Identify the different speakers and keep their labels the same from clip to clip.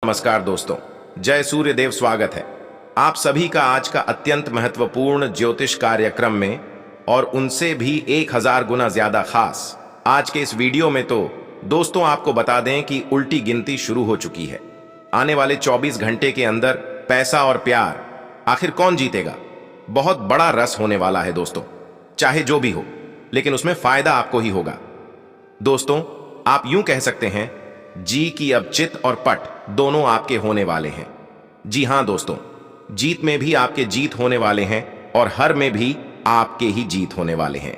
Speaker 1: नमस्कार दोस्तों, जय सूर्य देव। स्वागत है आप सभी का आज का अत्यंत महत्वपूर्ण ज्योतिष कार्यक्रम में, और उनसे भी 1000 गुना ज्यादा खास आज के इस वीडियो में। तो दोस्तों आपको बता दें कि उल्टी गिनती शुरू हो चुकी है। आने वाले 24 घंटे के अंदर पैसा और प्यार आखिर कौन जीतेगा, बहुत बड़ा रस होने वाला है दोस्तों। चाहे जो भी हो, लेकिन उसमें फायदा आपको ही होगा। दोस्तों आप यूं कह सकते हैं, जी की अब चित और पट दोनों आपके होने वाले हैं। जी हां दोस्तों, जीत में भी आपके जीत होने वाले हैं और हर में भी आपके ही जीत होने वाले हैं।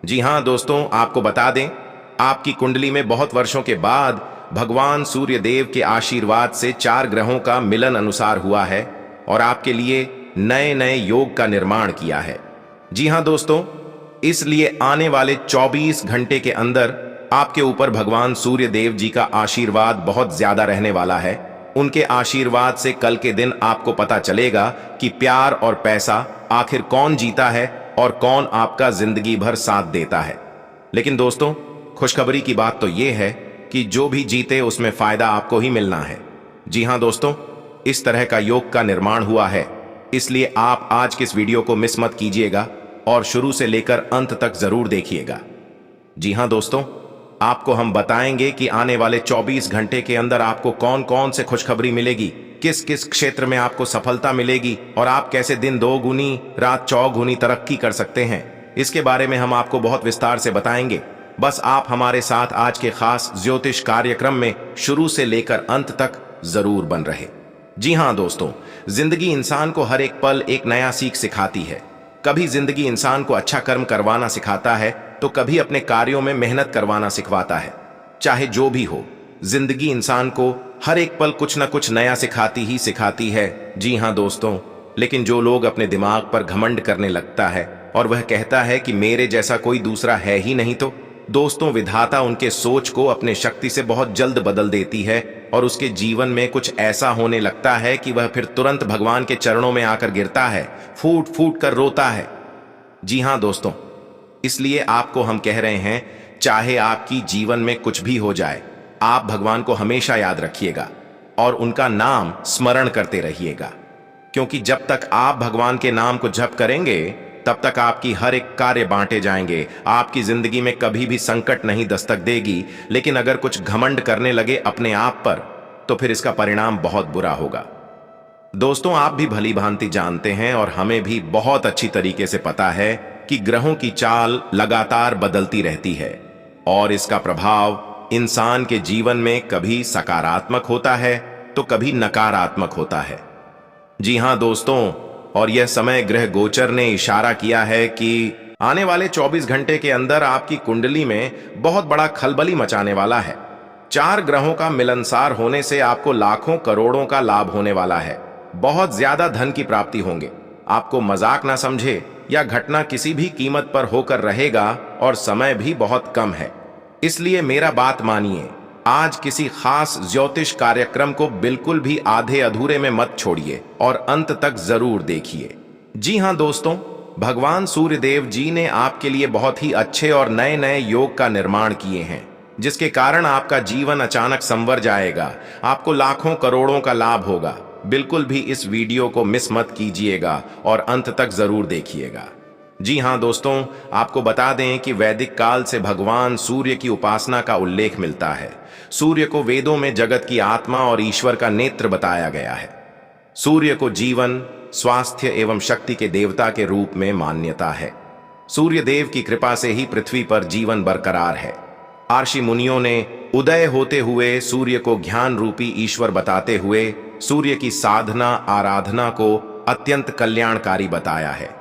Speaker 1: जी हां दोस्तों, आपको बता दें, आपकी कुंडली में बहुत वर्षों के बाद भगवान सूर्य देव के आशीर्वाद से 4 ग्रहों का मिलन अनुसार हुआ है और आपके लिए नए नए योग का निर्माण किया है। जी हां दोस्तों, इसलिए आने वाले 24 घंटे के अंदर आपके ऊपर भगवान सूर्य देव जी का आशीर्वाद बहुत ज्यादा रहने वाला है। उनके आशीर्वाद से कल के दिन आपको पता चलेगा कि प्यार और पैसा आखिर कौन जीता है और कौन आपका जिंदगी भर साथ देता है। लेकिन दोस्तों खुशखबरी की बात तो यह है कि जो भी जीते उसमें फायदा आपको ही मिलना है। जी हां दोस्तों, इस तरह का योग का निर्माण हुआ है, इसलिए आप आज के इस वीडियो को मिस मत कीजिएगा और शुरू से लेकर अंत तक जरूर देखिएगा। जी हां दोस्तों, आपको हम बताएंगे कि आने वाले 24 घंटे के अंदर आपको कौन कौन से खुशखबरी मिलेगी, किस किस क्षेत्र में आपको सफलता मिलेगी और आप कैसे दिन 2 गुनी रात 4 गुनी तरक्की कर सकते हैं। इसके बारे में हम आपको बहुत विस्तार से बताएंगे। बस आप हमारे साथ आज के खास ज्योतिष कार्यक्रम में शुरू से लेकर अंत तक जरूर बन रहे। जी हां दोस्तों, जिंदगी इंसान को हर एक पल एक नया सीख सिखाती है। कभी जिंदगी इंसान को अच्छा कर्म करवाना सिखाता है तो कभी अपने कार्यों में मेहनत करवाना सिखवाता है। चाहे जो भी हो, जिंदगी इंसान को हर एक पल कुछ ना कुछ नया सिखाती ही सिखाती है। जी हां दोस्तों, लेकिन जो लोग अपने दिमाग पर घमंड करने लगता है और वह कहता है कि मेरे जैसा कोई दूसरा है ही नहीं, तो दोस्तों विधाता उनके सोच को अपने शक्ति से बहुत जल्द बदल देती है और उसके जीवन में कुछ ऐसा होने लगता है कि वह फिर तुरंत भगवान के चरणों में आकर गिरता है, फूट फूट कर रोता है। जी हां दोस्तों, इसलिए आपको हम कह रहे हैं, चाहे आपकी जीवन में कुछ भी हो जाए, आप भगवान को हमेशा याद रखिएगा और उनका नाम स्मरण करते रहिएगा, क्योंकि जब तक आप भगवान के नाम को जप करेंगे तब तक आपकी हर एक कार्य बांटे जाएंगे। आपकी जिंदगी में कभी भी संकट नहीं दस्तक देगी। लेकिन अगर कुछ घमंड करने लगे अपने आप पर, तो फिर इसका परिणाम बहुत बुरा होगा। दोस्तों आप भी भली भांति जानते हैं और हमें भी बहुत अच्छी तरीके से पता है कि ग्रहों की चाल लगातार बदलती रहती है और इसका प्रभाव इंसान के जीवन में कभी सकारात्मक होता है तो कभी नकारात्मक होता है। जी हां दोस्तों, और यह समय ग्रह गोचर ने इशारा किया है कि आने वाले 24 घंटे के अंदर आपकी कुंडली में बहुत बड़ा खलबली मचाने वाला है। 4 ग्रहों का मिलनसार होने से आपको लाखों करोड़ों का लाभ होने वाला है। बहुत ज्यादा धन की प्राप्ति होंगे। आपको मजाक ना समझे, यह घटना किसी भी कीमत पर होकर रहेगा और समय भी बहुत कम है। इसलिए मेरा बात मानिए, आज किसी खास ज्योतिष कार्यक्रम को बिल्कुल भी आधे अधूरे में मत छोड़िए और अंत तक जरूर देखिए। जी हां दोस्तों, भगवान सूर्य देव जी ने आपके लिए बहुत ही अच्छे और नए नए योग का निर्माण किए हैं, जिसके कारण आपका जीवन अचानक संवर जाएगा। आपको लाखों करोड़ों का लाभ होगा। बिल्कुल भी इस वीडियो को मिस मत कीजिएगा और अंत तक जरूर देखिएगा। जी हां दोस्तों, आपको बता दें कि वैदिक काल से भगवान सूर्य की उपासना का उल्लेख मिलता है। सूर्य को वेदों में जगत की आत्मा और ईश्वर का नेत्र बताया गया है। सूर्य को जीवन, स्वास्थ्य एवं शक्ति के देवता के रूप में मान्यता है। सूर्य देव की कृपा से ही पृथ्वी पर जीवन बरकरार है। आर्षि मुनियों ने उदय होते हुए सूर्य को ज्ञान रूपी ईश्वर बताते हुए सूर्य की साधना आराधना को अत्यंत कल्याणकारी बताया है।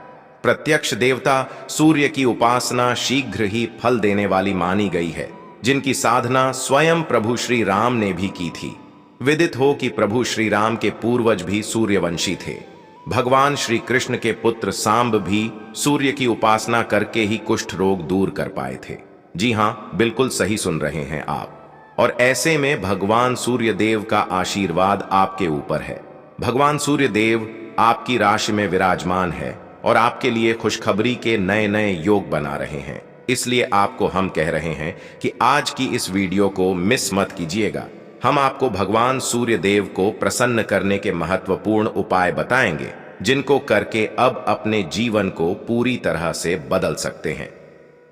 Speaker 1: प्रत्यक्ष देवता सूर्य की उपासना शीघ्र ही फल देने वाली मानी गई है, जिनकी साधना स्वयं प्रभु श्री राम ने भी की थी। विदित हो कि प्रभु श्री राम के पूर्वज भी सूर्यवंशी थे। भगवान श्री कृष्ण के पुत्र सांब भी सूर्य की उपासना करके ही कुष्ठ रोग दूर कर पाए थे। जी हां, बिल्कुल सही सुन रहे हैं आप। और ऐसे में भगवान सूर्य देव का आशीर्वाद आपके ऊपर है। भगवान सूर्य देव आपकी राशि में विराजमान है और आपके लिए खुशखबरी के नए नए योग बना रहे हैं। इसलिए आपको हम कह रहे हैं कि आज की इस वीडियो को मिस मत कीजिएगा। हम आपको भगवान सूर्य देव को प्रसन्न करने के महत्वपूर्ण उपाय बताएंगे, जिनको करके अब अपने जीवन को पूरी तरह से बदल सकते हैं।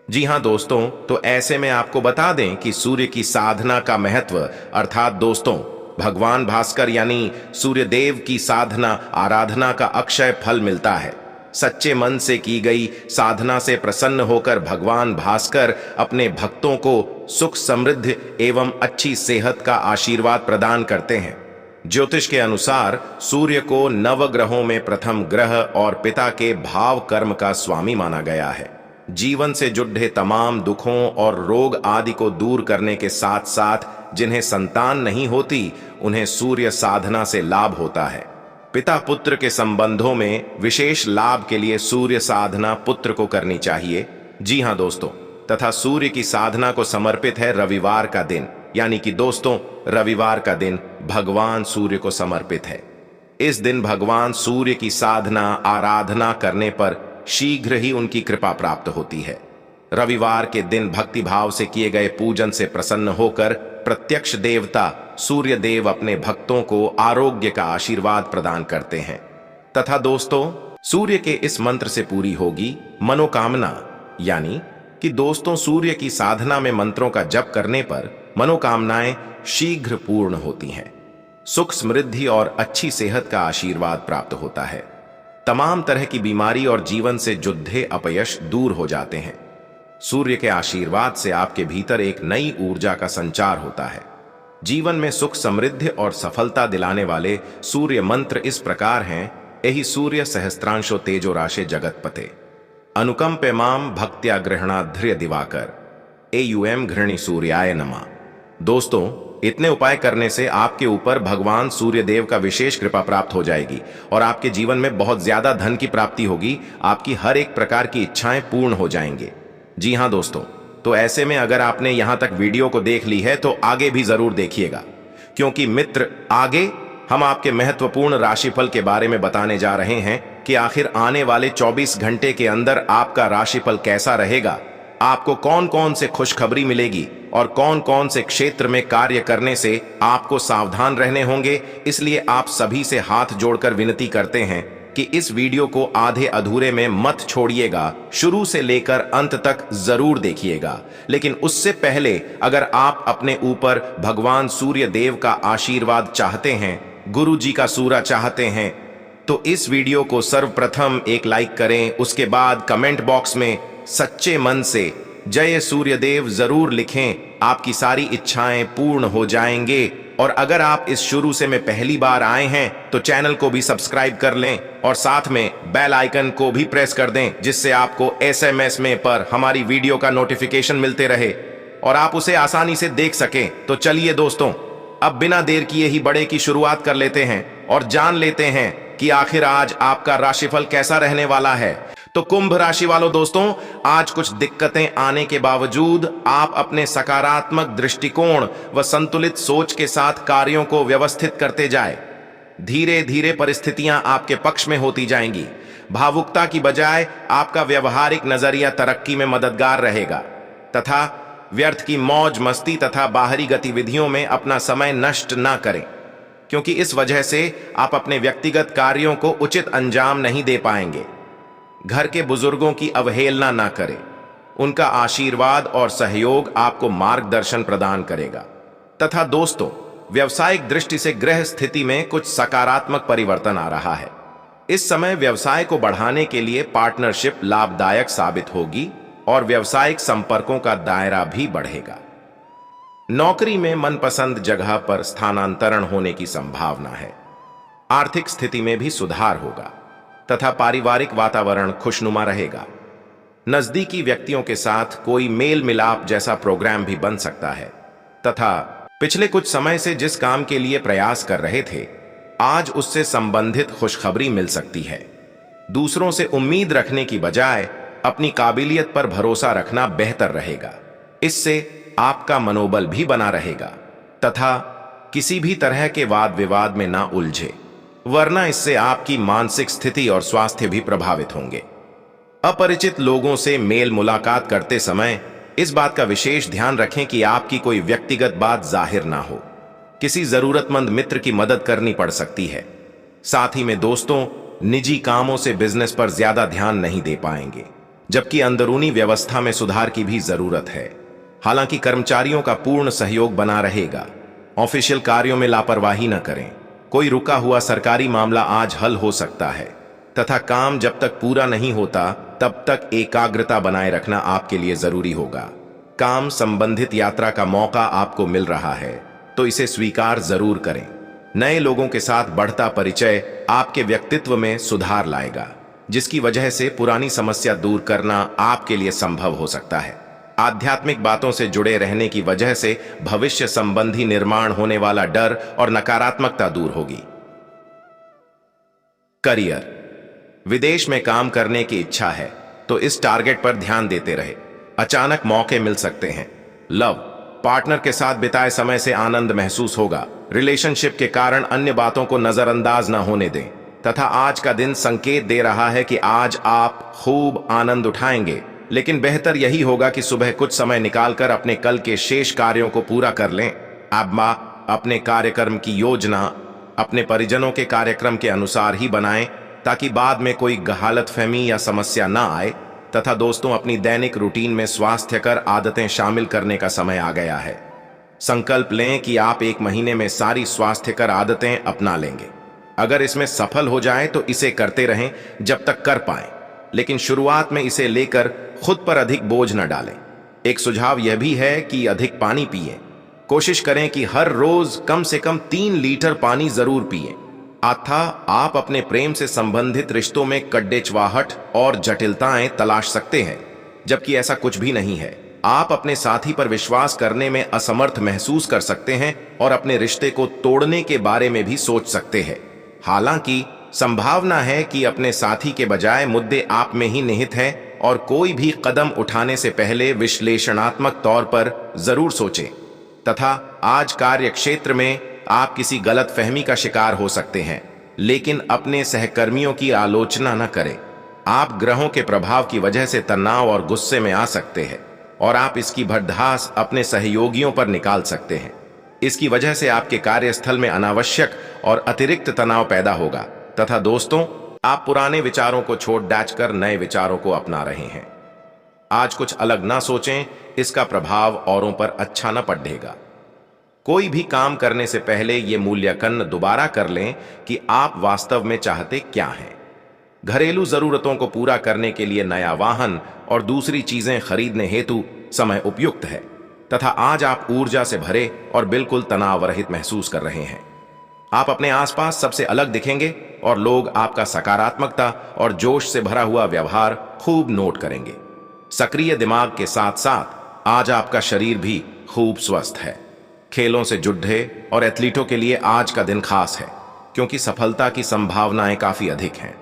Speaker 1: जी हां दोस्तों, तो ऐसे में आपको बता दें कि सूर्य की साधना का महत्व, अर्थात दोस्तों भगवान भास्कर यानी सूर्य देव की साधना आराधना का अक्षय फल मिलता है। सच्चे मन से की गई साधना से प्रसन्न होकर भगवान भास्कर अपने भक्तों को सुख समृद्धि एवं अच्छी सेहत का आशीर्वाद प्रदान करते हैं। ज्योतिष के अनुसार सूर्य को नवग्रहों में प्रथम ग्रह और पिता के भाव कर्म का स्वामी माना गया है। जीवन से जुड़े तमाम दुखों और रोग आदि को दूर करने के साथ साथ जिन्हें संतान नहीं होती, उन्हें सूर्य साधना से लाभ होता है। पिता पुत्र के संबंधों में विशेष लाभ के लिए सूर्य साधना पुत्र को करनी चाहिए। जी हां दोस्तों, तथा सूर्य की साधना को समर्पित है रविवार का दिन, यानी कि दोस्तों रविवार का दिन भगवान सूर्य को समर्पित है। इस दिन भगवान सूर्य की साधना आराधना करने पर शीघ्र ही उनकी कृपा प्राप्त होती है। रविवार के दिन भक्ति भाव से किए गए पूजन से प्रसन्न होकर प्रत्यक्ष देवता सूर्य देव अपने भक्तों को आरोग्य का आशीर्वाद प्रदान करते हैं। तथा दोस्तों सूर्य के इस मंत्र से पूरी होगी मनोकामना, यानी कि दोस्तों सूर्य की साधना में मंत्रों का जप करने पर मनोकामनाएं शीघ्र पूर्ण होती हैं। सुख समृद्धि और अच्छी सेहत का आशीर्वाद प्राप्त होता है। तमाम तरह की बीमारी और जीवन से जुद्धे अपयश दूर हो जाते हैं। सूर्य के आशीर्वाद से आपके भीतर एक नई ऊर्जा का संचार होता है। जीवन में सुख समृद्धि और सफलता दिलाने वाले सूर्य मंत्र इस प्रकार हैं। यही सूर्य सहस्त्रांशो तेजो राशे जगतपते अनुकंपे माम भक्त्या गृहणाध्र्य दिवाकर एयुएम घृणी सूर्याय नमः। दोस्तों इतने उपाय करने से आपके ऊपर भगवान सूर्य देव का विशेष कृपा प्राप्त हो जाएगी और आपके जीवन में बहुत ज्यादा धन की प्राप्ति होगी। आपकी हर एक प्रकार की इच्छाएं पूर्ण हो जाएंगे। जी हां दोस्तों, तो ऐसे में अगर आपने यहां तक वीडियो को देख ली है तो आगे भी जरूर देखिएगा, क्योंकि मित्र आगे हम आपके महत्वपूर्ण राशिफल के बारे में बताने जा रहे हैं कि आखिर आने वाले 24 घंटे के अंदर आपका राशिफल कैसा रहेगा, आपको कौन कौन से खुशखबरी मिलेगी और कौन कौन से क्षेत्र में कार्य करने से आपको सावधान रहने होंगे। इसलिए आप सभी से हाथ जोड़कर विनती करते हैं कि इस वीडियो को आधे अधूरे में मत छोड़िएगा, शुरू से लेकर अंत तक जरूर देखिएगा। लेकिन उससे पहले अगर आप अपने ऊपर भगवान सूर्य देव का आशीर्वाद चाहते हैं, गुरु जी का सूरा चाहते हैं, तो इस वीडियो को सर्वप्रथम एक लाइक करें। उसके बाद कमेंट बॉक्स में सच्चे मन से जय सूर्यदेव जरूर लिखें। आपकी सारी इच्छाएं पूर्ण हो जाएंगे। और अगर आप इस शुरू से में पहली बार आए हैं तो चैनल को भी सब्सक्राइब कर लें और साथ में बेल आइकन को भी प्रेस कर दें, जिससे आपको एसएमएस में पर हमारी वीडियो का नोटिफिकेशन मिलते रहे और आप उसे आसानी से देख सकें। तो चलिए दोस्तों, अब बिना देर किए ही बड़े की शुरुआत कर लेते हैं और जान लेते हैं कि आखिर आज आपका राशिफल कैसा रहने वाला है। तो कुंभ राशि वालों दोस्तों, आज कुछ दिक्कतें आने के बावजूद आप अपने सकारात्मक दृष्टिकोण व संतुलित सोच के साथ कार्यों को व्यवस्थित करते जाएं। धीरे धीरे परिस्थितियां आपके पक्ष में होती जाएंगी। भावुकता की बजाय आपका व्यवहारिक नजरिया तरक्की में मददगार रहेगा तथा व्यर्थ की मौज मस्ती तथा बाहरी गतिविधियों में अपना समय नष्ट ना करें, क्योंकि इस वजह से आप अपने व्यक्तिगत कार्यों को उचित अंजाम नहीं दे पाएंगे। घर के बुजुर्गों की अवहेलना ना करें, उनका आशीर्वाद और सहयोग आपको मार्गदर्शन प्रदान करेगा। तथा दोस्तों, व्यवसायिक दृष्टि से ग्रह स्थिति में कुछ सकारात्मक परिवर्तन आ रहा है। इस समय व्यवसाय को बढ़ाने के लिए पार्टनरशिप लाभदायक साबित होगी और व्यवसायिक संपर्कों का दायरा भी बढ़ेगा। नौकरी में मनपसंद जगह पर स्थानांतरण होने की संभावना है। आर्थिक स्थिति में भी सुधार होगा तथा पारिवारिक वातावरण खुशनुमा रहेगा। नजदीकी व्यक्तियों के साथ कोई मेल मिलाप जैसा प्रोग्राम भी बन सकता है तथा पिछले कुछ समय से जिस काम के लिए प्रयास कर रहे थे, आज उससे संबंधित खुशखबरी मिल सकती है। दूसरों से उम्मीद रखने की बजाय अपनी काबिलियत पर भरोसा रखना बेहतर रहेगा। इससे आपका मनोबल भी बना रहेगा तथा किसी भी तरह के वाद विवाद में ना उलझे, वरना इससे आपकी मानसिक स्थिति और स्वास्थ्य भी प्रभावित होंगे। अपरिचित लोगों से मेल मुलाकात करते समय इस बात का विशेष ध्यान रखें कि आपकी कोई व्यक्तिगत बात जाहिर ना हो। किसी जरूरतमंद मित्र की मदद करनी पड़ सकती है। साथ ही में दोस्तों, निजी कामों से बिजनेस पर ज्यादा ध्यान नहीं दे पाएंगे, जबकि अंदरूनी व्यवस्था में सुधार की भी जरूरत है। हालांकि कर्मचारियों का पूर्ण सहयोग बना रहेगा। ऑफिशियल कार्यों में लापरवाही न करें। कोई रुका हुआ सरकारी मामला आज हल हो सकता है, तथा काम जब तक पूरा नहीं होता तब तक एकाग्रता बनाए रखना आपके लिए जरूरी होगा। काम संबंधित यात्रा का मौका आपको मिल रहा है, तो इसे स्वीकार जरूर करें। नए लोगों के साथ बढ़ता परिचय आपके व्यक्तित्व में सुधार लाएगा, जिसकी वजह से पुरानी समस्या दूर करना आपके लिए संभव हो सकता है। आध्यात्मिक बातों से जुड़े रहने की वजह से भविष्य संबंधी निर्माण होने वाला डर और नकारात्मकता दूर होगी। करियर, विदेश में काम करने की इच्छा है तो इस टारगेट पर ध्यान देते रहे। अचानक मौके मिल सकते हैं। लव, पार्टनर के साथ बिताए समय से आनंद महसूस होगा। रिलेशनशिप के कारण अन्य बातों को नजरअंदाज न होने दें, तथा आज का दिन संकेत दे रहा है कि आज आप खूब आनंद उठाएंगे। लेकिन बेहतर यही होगा कि सुबह कुछ समय निकालकर अपने कल के शेष कार्यों को पूरा कर लें। आप अपने कार्यक्रम की योजना अपने परिजनों के कार्यक्रम के अनुसार ही बनाएं, ताकि बाद में कोई गलतफहमी या समस्या ना आए। तथा दोस्तों, अपनी दैनिक रूटीन में स्वास्थ्यकर आदतें शामिल करने का समय आ गया है। संकल्प लें कि आप 1 महीने में सारी स्वास्थ्यकर आदतें अपना लेंगे। अगर इसमें सफल हो जाए तो इसे करते रहें जब तक कर पाएं, लेकिन शुरुआत में इसे लेकर खुद पर अधिक बोझ न डालें। एक सुझाव यह भी है कि अधिक पानी पिएं। कोशिश करें कि हर रोज कम से कम 3 लीटर पानी जरूर पिएं। अतः आप अपने प्रेम से संबंधित रिश्तों में कड्डेचवाहट और जटिलताएं तलाश सकते हैं, जबकि ऐसा कुछ भी नहीं है। आप अपने साथी पर विश्वास करने में असमर्थ महसूस कर सकते हैं और अपने रिश्ते को तोड़ने के बारे में भी सोच सकते हैं। हालांकि संभावना है कि अपने साथी के बजाय मुद्दे आप में ही निहित हैं, और कोई भी कदम उठाने से पहले विश्लेषणात्मक तौर पर जरूर सोचें। तथा आज कार्य क्षेत्र में आप किसी गलतफहमी का शिकार हो सकते हैं, लेकिन अपने सहकर्मियों की आलोचना न करें। आप ग्रहों के प्रभाव की वजह से तनाव और गुस्से में आ सकते हैं, और आप इसकी भड़ास अपने सहयोगियों पर निकाल सकते हैं। इसकी वजह से आपके कार्यस्थल में अनावश्यक और अतिरिक्त तनाव पैदा होगा। तथा दोस्तों, आप पुराने विचारों को छोड़ डाचकर नए विचारों को अपना रहे हैं। आज कुछ अलग ना सोचें, इसका प्रभाव औरों पर अच्छा न पड़ेगा। कोई भी काम करने से पहले यह मूल्यांकन दोबारा कर लें कि आप वास्तव में चाहते क्या हैं। घरेलू जरूरतों को पूरा करने के लिए नया वाहन और दूसरी चीजें खरीदने हेतु समय उपयुक्त है, तथा आज आप ऊर्जा से भरे और बिल्कुल तनाव रहित महसूस कर रहे हैं। आप अपने आसपास सबसे अलग दिखेंगे और लोग आपका सकारात्मकता और जोश से भरा हुआ व्यवहार खूब नोट करेंगे। सक्रिय दिमाग के साथ साथ आज आपका शरीर भी खूब स्वस्थ है। खेलों से जुड़े और एथलीटों के लिए आज का दिन खास है, क्योंकि सफलता की संभावनाएं काफी अधिक हैं।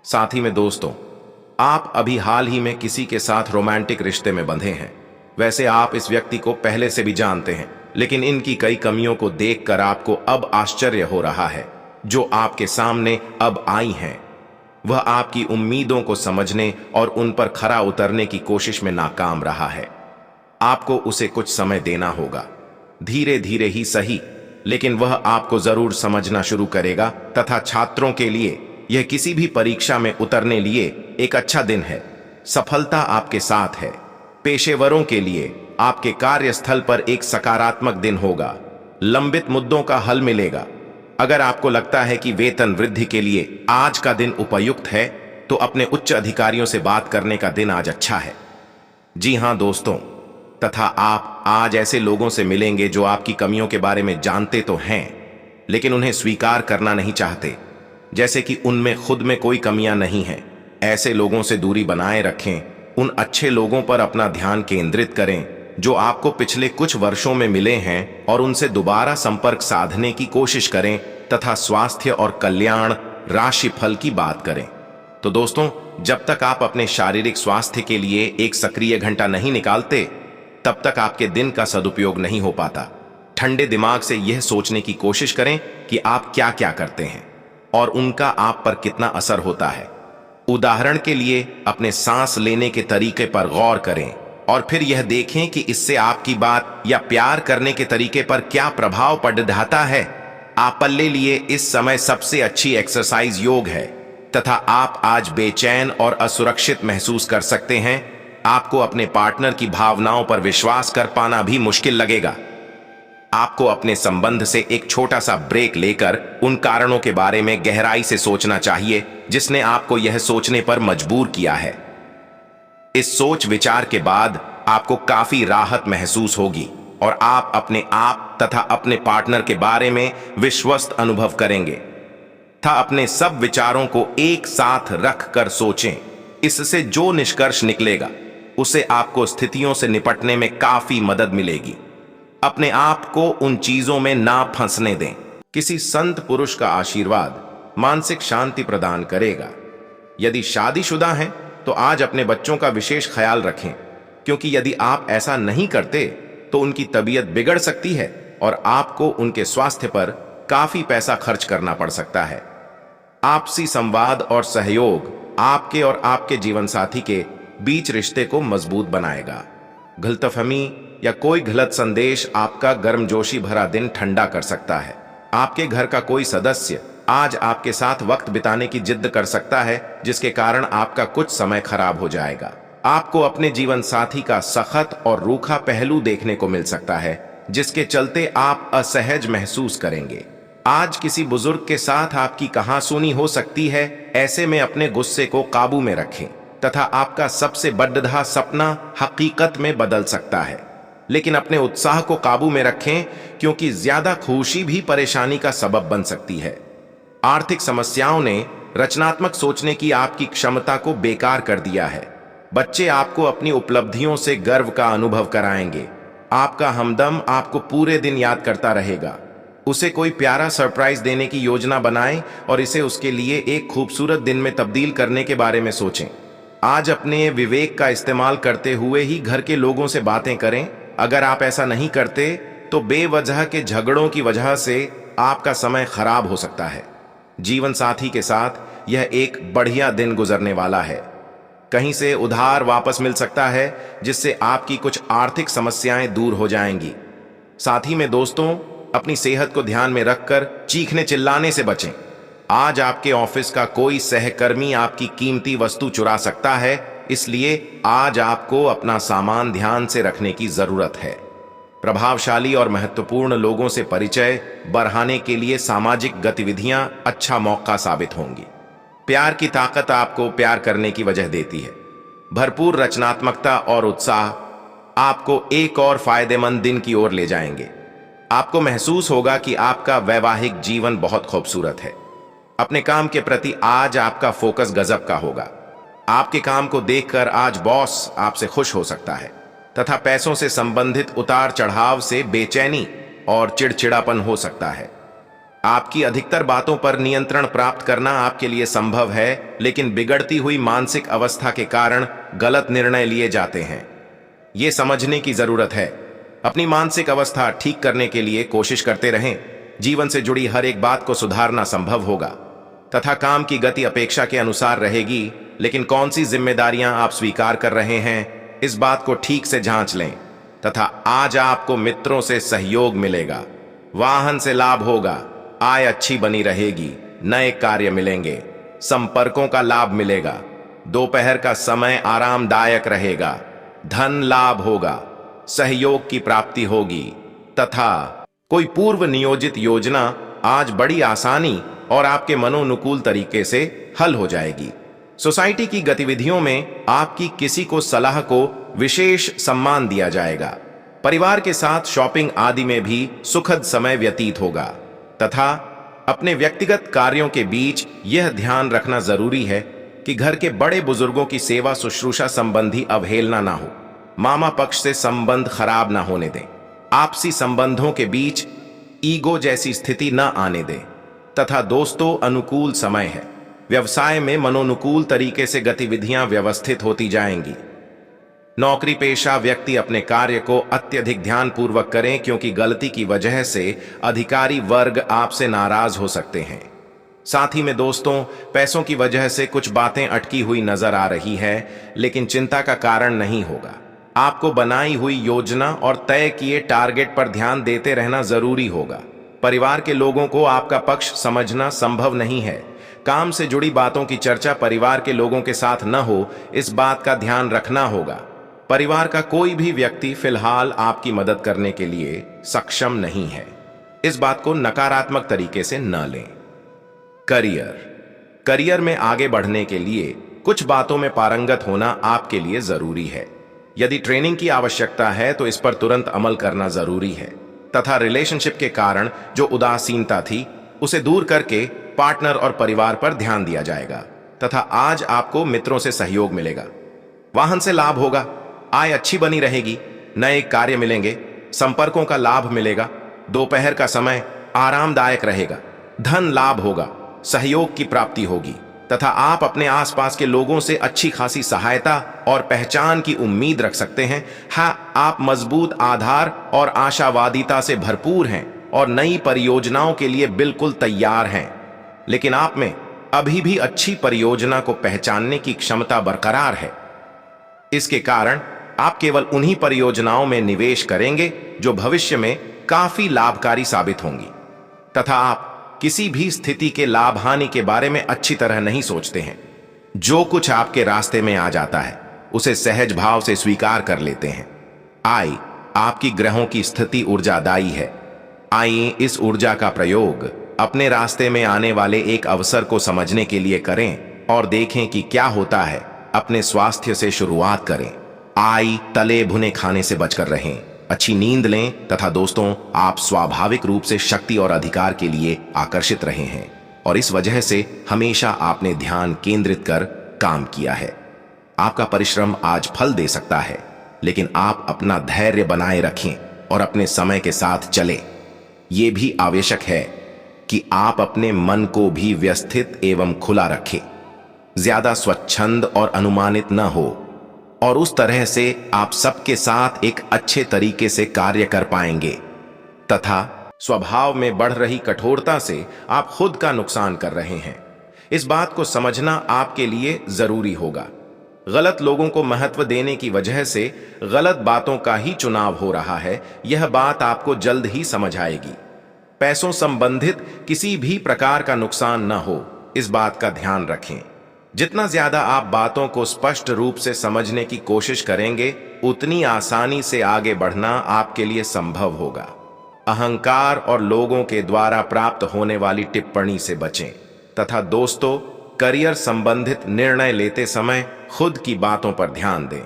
Speaker 1: साथ ही में दोस्तों, आप अभी हाल ही में किसी के साथ रोमांटिक रिश्ते में बंधे हैं। वैसे आप इस व्यक्ति को पहले से भी जानते हैं, लेकिन इनकी कई कमियों को देखकर आपको अब आश्चर्य हो रहा है जो आपके सामने अब आई हैं। वह आपकी उम्मीदों को समझने और उन पर खरा उतरने की कोशिश में नाकाम रहा है। आपको उसे कुछ समय देना होगा, धीरे धीरे ही सही, लेकिन वह आपको जरूर समझना शुरू करेगा। तथा छात्रों के लिए यह किसी भी परीक्षा में उतरने लिए एक अच्छा दिन है। सफलता आपके साथ है। पेशेवरों के लिए आपके कार्यस्थल पर एक सकारात्मक दिन होगा। लंबित मुद्दों का हल मिलेगा। अगर आपको लगता है कि वेतन वृद्धि के लिए आज का दिन उपयुक्त है, तो अपने उच्च अधिकारियों से बात करने का दिन आज अच्छा है। जी हां दोस्तों, तथा आप आज ऐसे लोगों से मिलेंगे जो आपकी कमियों के बारे में जानते तो हैं, लेकिन उन्हें स्वीकार करना नहीं चाहते, जैसे कि उनमें खुद में कोई कमियां नहीं हैं। ऐसे लोगों से दूरी बनाए रखें। उन अच्छे लोगों पर अपना ध्यान केंद्रित करें जो आपको पिछले कुछ वर्षों में मिले हैं, और उनसे दोबारा संपर्क साधने की कोशिश करें तथा स्वास्थ्य और कल्याण राशि फल की बात करें। तो दोस्तों, जब तक आप अपने शारीरिक स्वास्थ्य के लिए एक सक्रिय घंटा नहीं निकालते, तब तक आपके दिन का सदुपयोग नहीं हो पाता। ठंडे दिमाग से यह सोचने की कोशिश करें कि आप क्या क्या करते हैं और उनका आप पर कितना असर होता है। उदाहरण के लिए अपने सांस लेने के तरीके पर गौर करें। और फिर यह देखें कि इससे आपकी बात या प्यार करने के तरीके पर क्या प्रभाव पड़ रहा है। आप पल्ले लिए इस समय सबसे अच्छी एक्सरसाइज योग है तथा आप आज बेचैन और असुरक्षित महसूस कर सकते हैं। आपको अपने पार्टनर की भावनाओं पर विश्वास कर पाना भी मुश्किल लगेगा। आपको अपने संबंध से एक छोटा सा ब्रेक लेकर उन कारणों के बारे में गहराई से सोचना चाहिए जिसने आपको यह सोचने पर मजबूर किया है। इस सोच विचार के बाद आपको काफी राहत महसूस होगी और आप अपने आप तथा अपने पार्टनर के बारे में विश्वस्त अनुभव करेंगे। था अपने सब विचारों को एक साथ रख कर सोचें। इससे जो निष्कर्ष निकलेगा उसे आपको स्थितियों से निपटने में काफी मदद मिलेगी। अपने आप को उन चीजों में ना फंसने दें। किसी संत पुरुष का आशीर्वाद मानसिक शांति प्रदान करेगा। यदि शादीशुदा हैं तो आज अपने बच्चों का विशेष ख्याल रखें, क्योंकि यदि आप ऐसा नहीं करते तो उनकी तबीयत बिगड़ सकती है और आपको उनके स्वास्थ्य पर काफी पैसा खर्च करना पड़ सकता है। आपसी संवाद और सहयोग आपके और आपके जीवन साथी के बीच रिश्ते को मजबूत बनाएगा। गलतफहमी या कोई गलत संदेश आपका गर्मजोशी भरा दिन ठंडा कर सकता है। आपके घर का कोई सदस्य आज आपके साथ वक्त बिताने की जिद कर सकता है, जिसके कारण आपका कुछ समय खराब हो जाएगा। आपको अपने जीवन साथी का सख्त और रूखा पहलू देखने को मिल सकता है, जिसके चलते आप असहज महसूस करेंगे। आज किसी बुजुर्ग के साथ आपकी कहासुनी हो सकती है। ऐसे में अपने गुस्से को काबू में रखें तथा आपका सबसे बड़ा सपना हकीकत में बदल सकता है। लेकिन अपने उत्साह को काबू में रखें, क्योंकि ज्यादा खुशी भी परेशानी का सबब बन सकती है। आर्थिक समस्याओं ने रचनात्मक सोचने की आपकी क्षमता को बेकार कर दिया है। बच्चे आपको अपनी उपलब्धियों से गर्व का अनुभव कराएंगे। आपका हमदम आपको पूरे दिन याद करता रहेगा। उसे कोई प्यारा सरप्राइज देने की योजना बनाएं और इसे उसके लिए एक खूबसूरत दिन में तब्दील करने के बारे में सोचें। आज अपने विवेक का इस्तेमाल करते हुए ही घर के लोगों से बातें करें। अगर आप ऐसा नहीं करते तो बेवजह के झगड़ों की वजह से आपका समय खराब हो सकता है। जीवन साथी के साथ यह एक बढ़िया दिन गुजरने वाला है। कहीं से उधार वापस मिल सकता है, जिससे आपकी कुछ आर्थिक समस्याएं दूर हो जाएंगी। साथ ही में दोस्तों, अपनी सेहत को ध्यान में रखकर चीखने चिल्लाने से बचें। आज आपके ऑफिस का कोई सहकर्मी आपकी कीमती वस्तु चुरा सकता है, इसलिए आज आपको अपना सामान ध्यान से रखने की जरूरत है। प्रभावशाली और महत्वपूर्ण लोगों से परिचय बढ़ाने के लिए सामाजिक गतिविधियां अच्छा मौका साबित होंगी। प्यार की ताकत आपको प्यार करने की वजह देती है। भरपूर रचनात्मकता और उत्साह आपको एक और फायदेमंद दिन की ओर ले जाएंगे। आपको महसूस होगा कि आपका वैवाहिक जीवन बहुत खूबसूरत है। अपने काम के प्रति आज आपका फोकस गजब का होगा। आपके काम को देखकर आज बॉस आपसे खुश हो सकता है तथा पैसों से संबंधित उतार चढ़ाव से बेचैनी और चिड़चिड़ापन हो सकता है। आपकी अधिकतर बातों पर नियंत्रण प्राप्त करना आपके लिए संभव है, लेकिन बिगड़ती हुई मानसिक अवस्था के कारण गलत निर्णय लिए जाते हैं। ये समझने की जरूरत है। अपनी मानसिक अवस्था ठीक करने के लिए कोशिश करते रहें। जीवन से जुड़ी हर एक बात को सुधारना संभव होगा तथा काम की गति अपेक्षा के अनुसार रहेगी, लेकिन कौन सी जिम्मेदारियां आप स्वीकार कर रहे हैं, इस बात को ठीक से जांच लें। तथा आज आपको मित्रों से सहयोग मिलेगा, वाहन से लाभ होगा, आय अच्छी बनी रहेगी, नए कार्य मिलेंगे, संपर्कों का लाभ मिलेगा, दोपहर का समय आरामदायक रहेगा, धन लाभ होगा, सहयोग की प्राप्ति होगी तथा कोई पूर्व नियोजित योजना आज बड़ी आसानी और आपके मनोनुकूल तरीके से हल हो जाएगी। सोसाइटी की गतिविधियों में आपकी किसी को सलाह को विशेष सम्मान दिया जाएगा। परिवार के साथ शॉपिंग आदि में भी सुखद समय व्यतीत होगा तथा अपने व्यक्तिगत कार्यों के बीच यह ध्यान रखना जरूरी है कि घर के बड़े बुजुर्गों की सेवा शुश्रूषा संबंधी अवहेलना ना हो। मामा पक्ष से संबंध खराब ना होने दें। आपसी संबंधों के बीच ईगो जैसी स्थिति न आने दें तथा दोस्तों, अनुकूल समय है। व्यवसाय में मनोनुकूल तरीके से गतिविधियां व्यवस्थित होती जाएंगी। नौकरी पेशा व्यक्ति अपने कार्य को अत्यधिक ध्यानपूर्वक करें, क्योंकि गलती की वजह से अधिकारी वर्ग आपसे नाराज हो सकते हैं। साथ ही में दोस्तों, पैसों की वजह से कुछ बातें अटकी हुई नजर आ रही है, लेकिन चिंता का कारण नहीं होगा। आपको बनाई हुई योजना और तय किए टारगेट पर ध्यान देते रहना जरूरी होगा। परिवार के लोगों को आपका पक्ष समझना संभव नहीं है। काम से जुड़ी बातों की चर्चा परिवार के लोगों के साथ न हो, इस बात का ध्यान रखना होगा। परिवार का कोई भी व्यक्ति फिलहाल आपकी मदद करने के लिए सक्षम नहीं है। इस बात को नकारात्मक तरीके से न लें। करियर में आगे बढ़ने के लिए कुछ बातों में पारंगत होना आपके लिए जरूरी है। यदि ट्रेनिंग की आवश्यकता है तो इस पर तुरंत अमल करना जरूरी है तथा रिलेशनशिप के कारण जो उदासीनता थी उसे दूर करके पार्टनर और परिवार पर ध्यान दिया जाएगा तथा आज आपको मित्रों से सहयोग मिलेगा। वाहन से लाभ होगा, आय अच्छी बनी रहेगी, नए कार्य मिलेंगे, संपर्कों का लाभ मिलेगा। दोपहर का समय आरामदायक रहेगा, धन लाभ होगा, सहयोग की प्राप्ति होगी तथा आप अपने आसपास के लोगों से अच्छी खासी सहायता और पहचान की उम्मीद रख सकते हैं। हाँ, आप मजबूत आधार और आशावादिता से भरपूर हैं और नई परियोजनाओं के लिए बिल्कुल तैयार हैं, लेकिन आप में अभी भी अच्छी परियोजना को पहचानने की क्षमता बरकरार है। इसके कारण आप केवल उन्हीं परियोजनाओं में निवेश करेंगे जो भविष्य में काफी लाभकारी साबित होंगी तथा आप किसी भी स्थिति के लाभ हानि के बारे में अच्छी तरह नहीं सोचते हैं। जो कुछ आपके रास्ते में आ जाता है उसे सहज भाव से स्वीकार कर लेते हैं। आपकी ग्रहों की स्थिति ऊर्जादायी है। आइए इस ऊर्जा का प्रयोग अपने रास्ते में आने वाले एक अवसर को समझने के लिए करें और देखें कि क्या होता है। अपने स्वास्थ्य से शुरुआत करें। तले भुने खाने से बचकर रहें, अच्छी नींद लें तथा दोस्तों, आप स्वाभाविक रूप से शक्ति और अधिकार के लिए आकर्षित रहे हैं और इस वजह से हमेशा आपने ध्यान केंद्रित कर काम किया है। आपका परिश्रम आज फल दे सकता है, लेकिन आप अपना धैर्य बनाए रखें और अपने समय के साथ चलें। यह भी आवश्यक है कि आप अपने मन को भी व्यवस्थित एवं खुला रखें, ज्यादा स्वच्छंद और अनुमानित न हो और उस तरह से आप सबके साथ एक अच्छे तरीके से कार्य कर पाएंगे तथा स्वभाव में बढ़ रही कठोरता से आप खुद का नुकसान कर रहे हैं। इस बात को समझना आपके लिए जरूरी होगा। गलत लोगों को महत्व देने की वजह से गलत बातों का ही चुनाव हो रहा है, यह बात आपको जल्द ही समझ आएगी। पैसों संबंधित किसी भी प्रकार का नुकसान न हो, इस बात का ध्यान रखें। जितना ज्यादा आप बातों को स्पष्ट रूप से समझने की कोशिश करेंगे, उतनी आसानी से आगे बढ़ना आपके लिए संभव होगा। अहंकार और लोगों के द्वारा प्राप्त होने वाली टिप्पणी से बचें तथा दोस्तों, करियर संबंधित निर्णय लेते समय खुद की बातों पर ध्यान दें।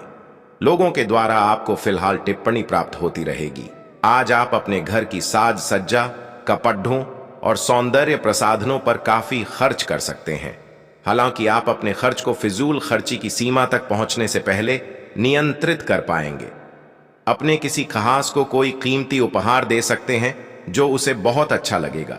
Speaker 1: लोगों के द्वारा आपको फिलहाल टिप्पणी प्राप्त होती रहेगी। आज आप अपने घर की साज सज्जा, कपड़ों और सौंदर्य प्रसाधनों पर काफी खर्च कर सकते हैं। हालांकि आप अपने खर्च को फिजूल खर्ची की सीमा तक पहुंचने से पहले नियंत्रित कर पाएंगे। अपने किसी खास को कोई कीमती उपहार दे सकते हैं जो उसे बहुत अच्छा लगेगा।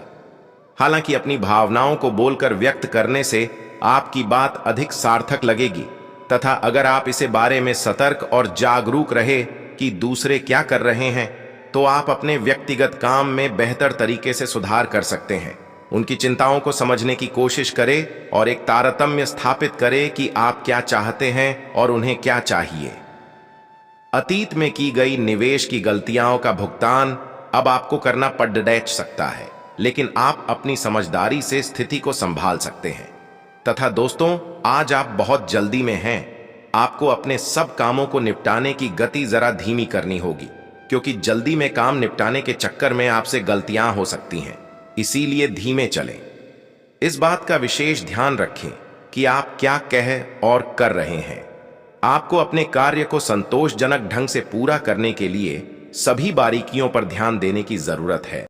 Speaker 1: हालांकि अपनी भावनाओं को बोलकर व्यक्त करने से आपकी बात अधिक सार्थक लगेगी तथा अगर आप इसे बारे में सतर्क और जागरूक रहे कि दूसरे क्या कर रहे हैं, तो आप अपने व्यक्तिगत काम में बेहतर तरीके से सुधार कर सकते हैं। उनकी चिंताओं को समझने की कोशिश करें और एक तारतम्य स्थापित करें कि आप क्या चाहते हैं और उन्हें क्या चाहिए। अतीत में की गई निवेश की गलतियों का भुगतान अब आपको करना पड़ सकता है, लेकिन आप अपनी समझदारी से स्थिति को संभाल सकते हैं। तथा दोस्तों, आज आप बहुत जल्दी में हैं। आपको अपने सब कामों को निपटाने की गति जरा धीमी करनी होगी, क्योंकि जल्दी में काम निपटाने के चक्कर में आपसे गलतियां हो सकती हैं। इसीलिए धीमे चलें। इस बात का विशेष ध्यान रखें कि आप क्या कह और कर रहे हैं। आपको अपने कार्य को संतोषजनक ढंग से पूरा करने के लिए सभी बारीकियों पर ध्यान देने की जरूरत है।